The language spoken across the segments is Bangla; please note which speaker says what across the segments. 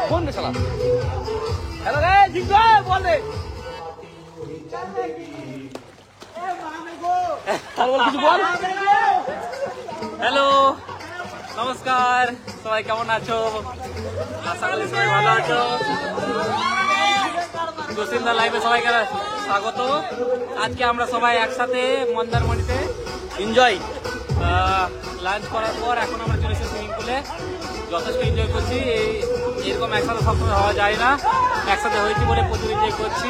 Speaker 1: ফোন রে শালা। হ্যালো রে জিজ্ঞা বল রে। কিছু বল। হ্যালো নমস্কার, সবাই কেমন আছো? আশা করি সবাই ভালো আছো। জসিমদা লাইভে সবাইকে স্বাগত। আজকে আমরা সবাই একসাথে মন্দারমণিতে এনজয় লাঞ্চ করার পর এখন আমরা চলে এসেছি সুইমিং পুলে। যথেষ্ট এনজয় করছি। এরকম একসাথে সবসময় হওয়া যায় না, একসাথে হয়েছি বলে প্রচুর এনজয় করছি।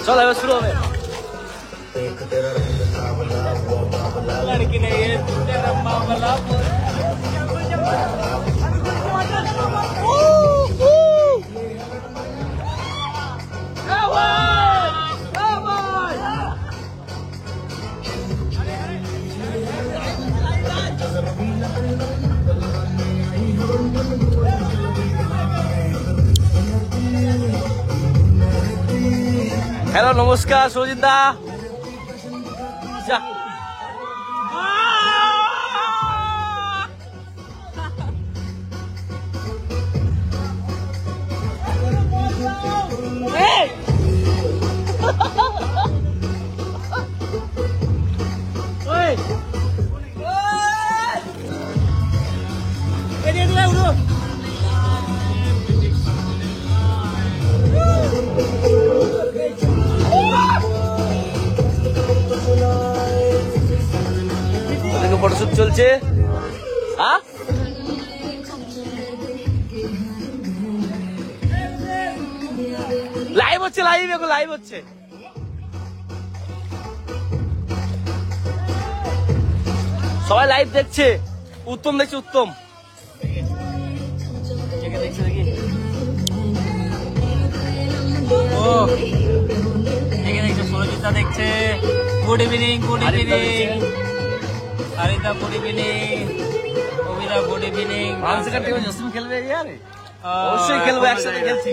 Speaker 1: চলো এবার শুরু হবে। লড়কি নেই হ্যালো নমস্কার সুজিত দা। ফটোশুট চলছে। লাইভ হচ্ছে, লাইভ এখন লাইভ হচ্ছে। সবাই লাইভ দেখছে, উত্তম দেখছে, উত্তম দেখছে দেখি। ও দেখছে সুরজিতা দেখছে। গুড ইভিনিং, গুড ইভিনিং আরিদা, গুড ইভিনিং অভিদা, গুড ইভিনিং। জসিম খেলবে? অবশ্যই খেলবো, একসাথে খেলছি।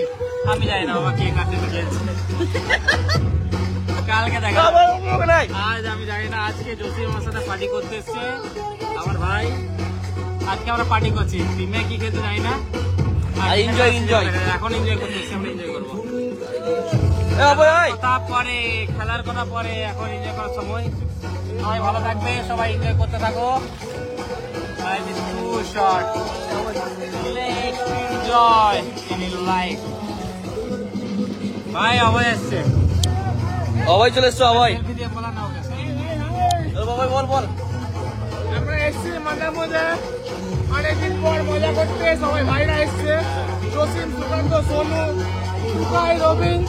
Speaker 1: আমি জানি না বাবা কে কার জন্য খেলছি, কালকে দেখা। আজ আমি জানি না। আজকে জসিম আমার সাথে পার্টি করতে এসছে, আমার ভাই। আজকে আমরা পার্টি করছি, টিমে কি খেতে জানি না। এনজয় এনজয় এখন এনজয় করতে এসছি, আমরা এনজয় করবো। কথা পরে, খেলার কথা পরে, এখন এনজয় করার সময়। সবাই ভালো থাকবে, সবাই এনজয় করতে থাকো। ভাই অভয় এসছে, অভয় চলে এসছো। অভয় বাবাই বল বল।
Speaker 2: আমরা এসছি মজা মজা, অনেকদিন পর মজা করতে সবাই ভাইরা এসছে। জসিম, সুকান্ত, সোনু, টুকাই, রবিন,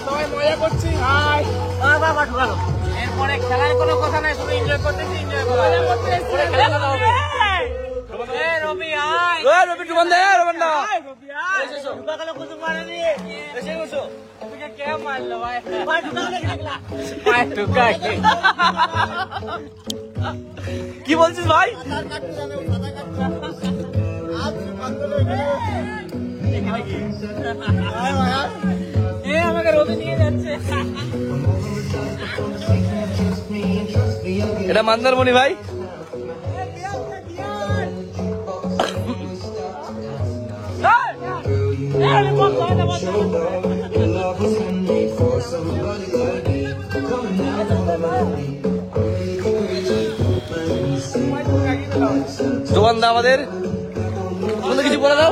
Speaker 2: সবাই মজা করছি। হাই
Speaker 1: বাবা ঢুকালো। এরপরে খেলার কোনো কথা নাই, শুধু এনজয় করতেছি, এনজয়
Speaker 2: মজা করতে এসছি।
Speaker 1: খেলা কথা হবে। রবি আয়, রবি টুকান দে, রবি না
Speaker 2: রবি আয়,
Speaker 1: ঢুকালো কিছু মারেনি। এসে বসো।
Speaker 2: তোকে কে মারলো ভাই?
Speaker 1: ভাই ঢুকালো দেখলা।
Speaker 2: ভাই টুকাই
Speaker 1: কি বলছিস ভাই?
Speaker 2: আমাকে রবি নিয়ে যাচ্ছে।
Speaker 1: এটা মন্দারমণি ভাই। দোকানদা আমাদের কিছু বলে দাও।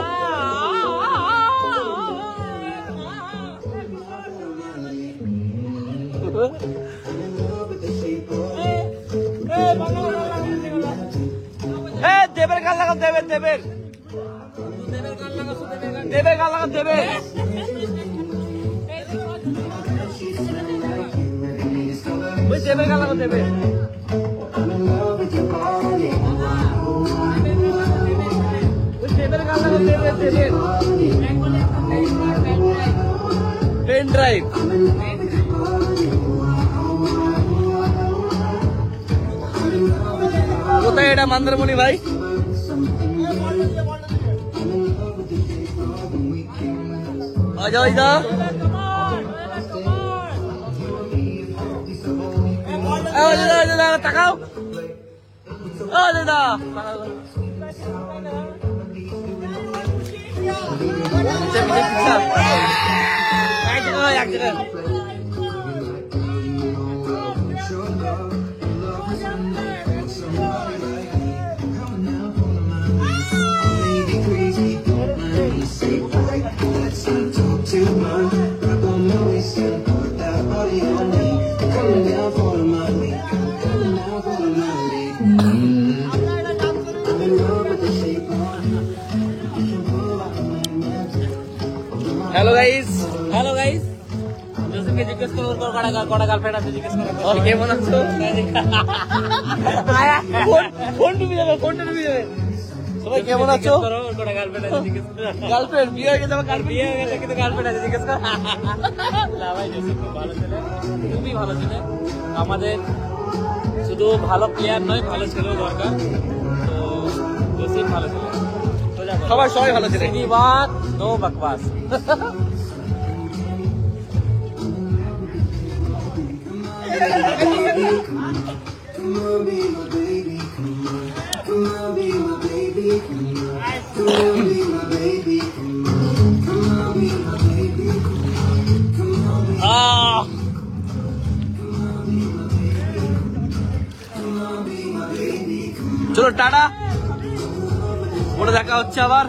Speaker 1: দেবের গান লাগাও, দেবের দেবের দেবের গান লাগাও, দেবের। ওই দেবের গান লাগাও, দেবের। ওই দেবের গান লাগাও, দেবের দেবের। Pen drive. কোথায় এটা মন্দারমণি ভাই? অজয় দা তাকাও। আরে না এক জায়গায়
Speaker 2: হ্যালো গাইস,
Speaker 1: হ্যালো গাইস জোসেফকে জিজ্ঞেস করো ওর কটা গার্লফ্রেন্ড আছে জিজ্ঞেস করো
Speaker 2: ওর কেমন আছো? ফোন ডুবে যাবে, ফোনটা ডুবে যাবে। সবাই কেমন আছো?
Speaker 1: জিজ্ঞেস করো ওর কটা গার্লফ্রেন্ড আছে জিজ্ঞেস করো
Speaker 2: গার্লফ্রেন্ড বিয়ে হয়ে গেছে, আমার গার্লফ্রেন্ড
Speaker 1: বিয়ে হয়ে গেছে কিন্তু গার্লফ্রেন্ড আছে জিজ্ঞেস করো না ভাই জোসেফ খুব ভালো ছেলে, খুবই ভালো ছেলে। আমাদের শুধু ভালো প্লেয়ার নয় ভালো ছেলেও দরকার, তো জোসেফ ভালো ছেলে।
Speaker 2: সবাই ভালো ছেলে।
Speaker 1: सीधी बात नो बकवास
Speaker 2: চলো টাটা, ওটা দেখা হচ্ছে আবার।